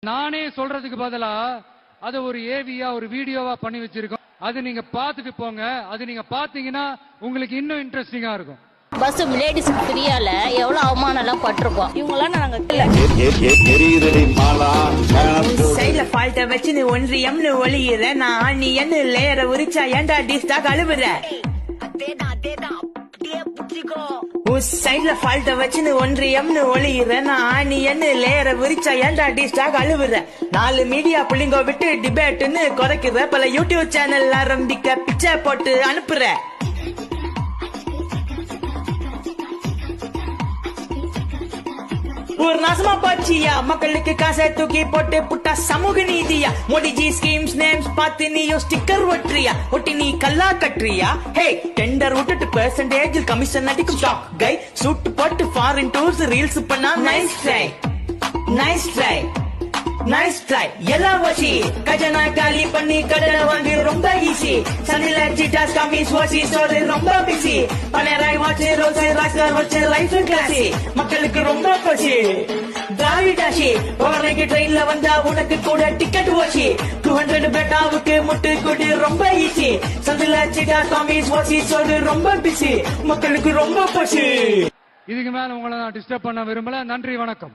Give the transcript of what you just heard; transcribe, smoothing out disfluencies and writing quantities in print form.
நானே சொல்றதுக்கு பதிலா அது ஒரு ஏவியா ஒரு வீடியோவா பண்ணி வச்சிருக்கோம். அது நீங்க பாத்துட்டு போங்க. அது நீங்க பாத்தீங்கன்னா உங்களுக்கு இன்னும் இன்ட்ரெஸ்டிங்கா இருக்கும். பஸ் லேடிஸ்க்கு ஃப்ரீயால எவ்வளவு அவமானம் எல்லாம் பட்டிருக்கோம். இவங்கெல்லாம் நாங்க சைடுல ஃபால்ட்ட வச்சு நீ ஒன்றியம்னு ஒளியிற நான் நீ என்ன லேயரை உரிச்சா ஏன்டா டிஸ்டா கழுவுற சைடுல ஃபால்ட்ட வச்சு நீ ஒன்றியம்னு ஒளியிற நான் நீ என்ன லேயரை உரிச்சா ஏன்டா டிஸ்டா கழுவுற 4 மீடியா புள்ளிங்கோ விட்டு டிபேட்னு குறைக்கிற பல யூடியூப் சேனல் ஆரம்பிக்க பிச்சை போட்டு அனுப்புற ஒரு நாசமா போச்சியா மக்களுக்கு காசை தூக்கி போட்டு புட்டா சமூக நீதியா மோடிஜி ஸ்கீம்ஸ் நேம்ஸ் பார்த்து நீயும் ஸ்டிக்கர் ஒட்டுறியா ஒட்டி நீ கல்லா கட்டுறியா ஹே டெண்டர் விட்டுட்டு பெர்சன்டேஜ் கமிஷன் அடிக்கும் டாக் கை சூட் போட்டு ஃபாரின் டூர்ஸ் ரீல்ஸ் பண்ணா nice try nice try nice try எல்லாம் வச்சு கஜனா காலி பண்ணி கடனை வாங்கி ரொம்ப ஈஸி சனில சீட்டாஸ் கமிஸ் வாசி சோறு ரொம்ப பிஸி பனராய் வாட்சி ரோஸ் ராஸ்கர் வச்சு லைஃப் கிளாஸி மக்களுக்கு ரொம்ப பசி திராவிடாசி போறதுக்கு ட்ரெயின்ல வந்தா உனக்கு கூட டிக்கெட் வாசி 200 பெட்டாவுக்கு முட்டு கூடி ரொம்ப ஈஸி சனில சீட்டாஸ் கமிஸ் வாசி சோறு ரொம்ப பிஸி மக்களுக்கு ரொம்ப பசி. இதுக்கு மேல உங்களை நான் டிஸ்டர்ப் பண்ண விரும்பல. நன்றி, வணக்கம்.